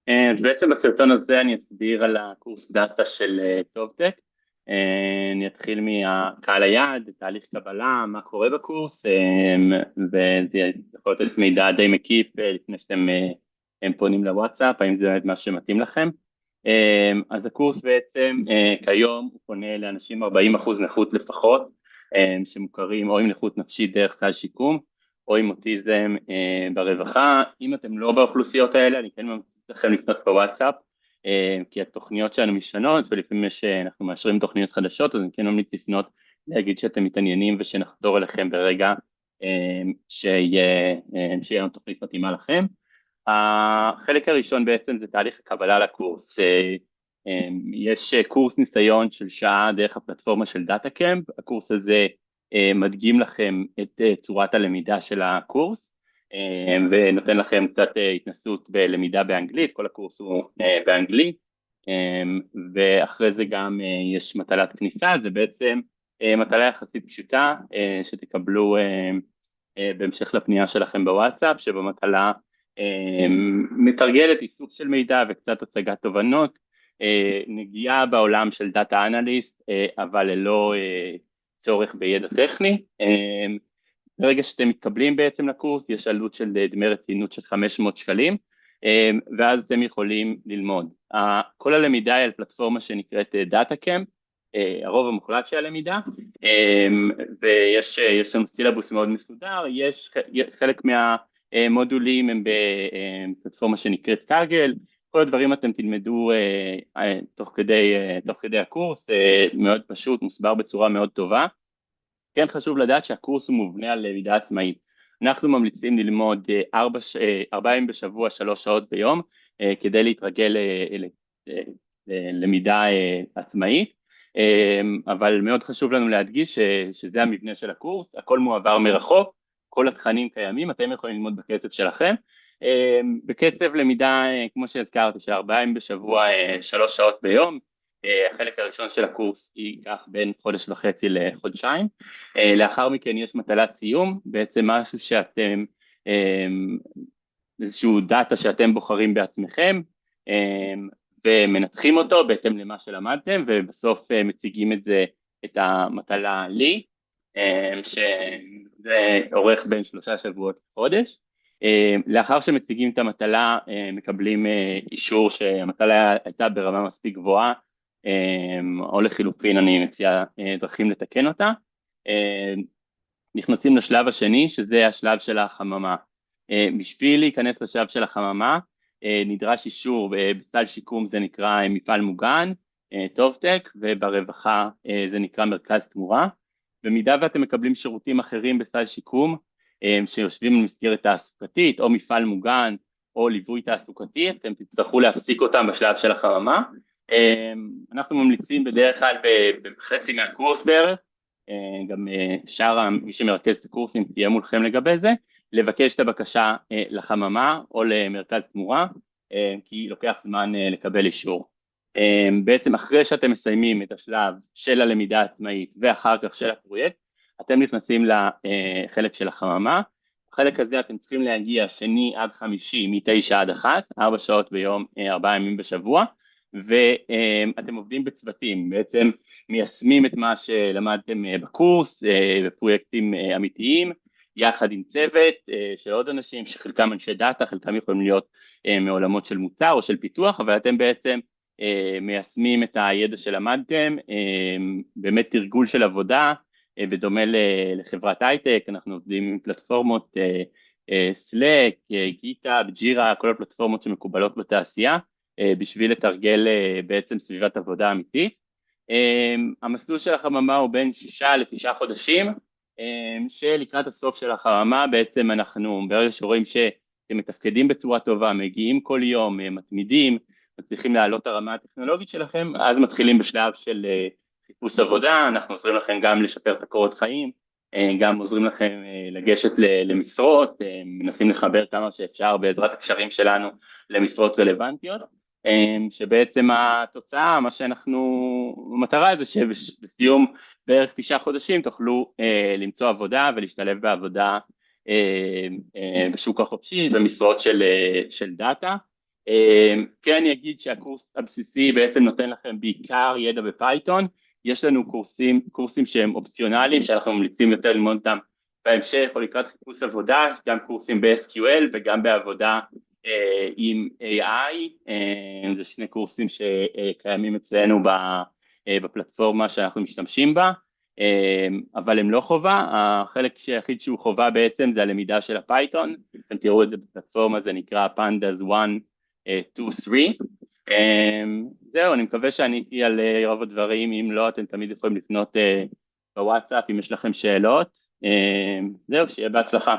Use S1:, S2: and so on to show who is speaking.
S1: אז בעצם בסרטון הזה אני אסביר על הקורס דאטה של טובטק. אני אתחיל מהקהל היעד, תהליך קבלה, מה קורה בקורס, וזה יכול לתת מידע די מקיף לפני שאתם פונים לוואטסאפ, האם זה מה שמתאים לכם. אז הקורס בעצם כיום הוא פונה לאנשים 40% נכות לפחות, שמוכרים או עם נכות נפשית דרך סל שיקום, או עם אוטיזם ברווחה. אם אתם לא באוכלוסיות האלה, אני כן ממליץ לכם לפנות בוואטסאפ, כי התוכניות שלנו משתנות, ולפעמים אנחנו מאשרים תוכניות חדשות, אז אני כן ממליץ לפנות להגיד שאתם מתעניינים ושנחזור אליכם ברגע שיהיה לנו תוכנית מתאימה לכם. החלק הראשון בעצם זה תהליך הקבלה לקורס. יש קורס ניסיון של שעה דרך הפלטפורמה של דאטה קמפ. הקורס הזה מדגים לכם את צורת הלמידה של הקורס, ונותן לכם קצת התנסות בלמידה באנגלית. כל הקורס הוא באנגלית, ואחרי זה גם יש מטלת כניסה. זה בעצם מטלה יחסית פשוטה שתקבלו בהמשך לפנייה שלכם בוואטסאפ, שבמטלה מתרגלת איסוף של מידע וקצת הצגת תובנות, נגיעה בעולם של דאטה אנליסט, אבל ללא צורך בידע טכני. ברגע שאתם מתקבלים בעצם לקורס, יש עלות של דמי רצינות של 500 שקלים, ואז אתם יכולים ללמוד. כל הלמידה היא על פלטפורמה שנקראת דאטה קמפ, הרוב המוחלט של הלמידה, ויש לנו סילבוס מאוד מסודר. יש חלק מהמודולים הם בפלטפורמה שנקראת קאגל. כל הדברים אתם תלמדו תוך כדי הקורס, מאוד פשוט, מוסבר בצורה מאוד טובה. כן חשוב לדעת שהקורס הוא מובנה על למידה עצמאית. אנחנו ממליצים ללמוד 4 ימים בשבוע, 3 שעות ביום, כדי להתרגל ללמידה עצמאית, אבל מאוד חשוב לנו להדגיש שזה המבנה של הקורס. הכל מועבר מרחוק, כל התכנים קיימים, אתם יכולים ללמוד בקצב שלכם, בקצב למידה כמו שהזכרתי, של 4 ימים בשבוע, 3 שעות ביום. החלק הראשון של הקורס ייקח בין 1.5 חודש לחודשיים. לאחר מכן יש מטלת סיום, בעצם משהו שאתם, איזשהו דאטה שאתם בוחרים בעצמכם, ומנתחים אותו בהתאם למה שלמדתם, ובסוף מציגים את המטלה לי, שזה אורך בין 3 שבועות לחודש. לאחר שמציגים את המטלה, מקבלים אישור שהמטלה הייתה ברמה מספיק גבוהה, או לחילופין אני מציע דרכים לתקן אותה. נכנסים לשלב השני, שזה השלב של החממה. בשביל להיכנס לשלב של החממה נדרש אישור. בסל שיקום זה נקרא מפעל מוגן, טובטק, וברווחה זה נקרא מרכז תמורה. במידה ואתם מקבלים שירותים אחרים בסל שיקום שיושבים במסגרת תעסוקתית או מפעל מוגן או ליווי תעסוקתי, אתם תצטרכו להפסיק אותם בשלב של החממה. אנחנו ממליצים בדרך כלל בחצי מהקורס בערך, גם שאר מי שמרכז את הקורסים תהיה מולכם לגבי זה, לבקש את הבקשה לחממה או למרכז תמורה, כי לוקח זמן לקבל אישור. בעצם אחרי שאתם מסיימים את השלב של הלמידה העצמאית ואחר כך של הפרויקט, אתם נכנסים לחלק של החממה. בחלק הזה אתם צריכים להגיע שני עד חמישי מ-9 עד 1, 4 שעות ביום, 4 ימים בשבוע, ואתם עובדים בצוותים, בעצם מיישמים את מה שלמדתם בקורס בפרויקטים אמיתיים, יחד עם צוות של עוד אנשים שחלקם אנשי דאטה, חלקם יכולים להיות מעולמות של מוצר או של פיתוח, אבל אתם בעצם מיישמים את הידע שלמדתם, באמת תרגול של עבודה, בדומה לחברת הייטק. אנחנו עובדים עם פלטפורמות סלאק, גיטהאב, ג'ירה, כל הפלטפורמות שמקובלות בתעשייה, בשביל לתרגל בעצם סביבת עבודה אמיתית. המסלול של החממה הוא בין 6 ל9 חודשים, שלקראת הסוף של החממה בעצם אנחנו ברגע שרואים שאתם מתפקדים בצורה טובה, מגיעים כל יום, מתמידים, מצליחים לעלות את הרמה הטכנולוגית שלכם, אז מתחילים בשלב של חיפוש עבודה. אנחנו עוזרים לכם גם לשפר את הקורות חיים, גם עוזרים לכם לגשת למשרות, מנסים לחבר כמה שאפשר בעזרת הקשרים שלנו למשרות רלוונטיות, שבעצם התוצאה, מה שאנחנו, המטרה זה שבסיום בערך 9 חודשים תוכלו למצוא עבודה ולהשתלב בעבודה בשוק החופשי במשרות של דאטה. כן אני אגיד שהקורס הבסיסי בעצם נותן לכם בעיקר ידע בפייתון, יש לנו קורסים שהם אופציונליים שאנחנו ממליצים יותר ללמוד אותם בהמשך או לקראת חיפוש עבודה, גם קורסים ב-SQL וגם בעבודה עם AI, זה שני קורסים שקיימים אצלנו בפלטפורמה שאנחנו משתמשים בה, אבל הם לא חובה, החלק היחיד שהוא חובה בעצם זה הלמידה של הפייתון, אתם תראו את זה בפלטפורמה, זה נקרא Pandas 1, 2, 3, זהו, אני מקווה שעניתי על רוב הדברים, אם לא אתם תמיד יכולים לפנות בוואטסאפ אם יש לכם שאלות, זהו, שיהיה בהצלחה.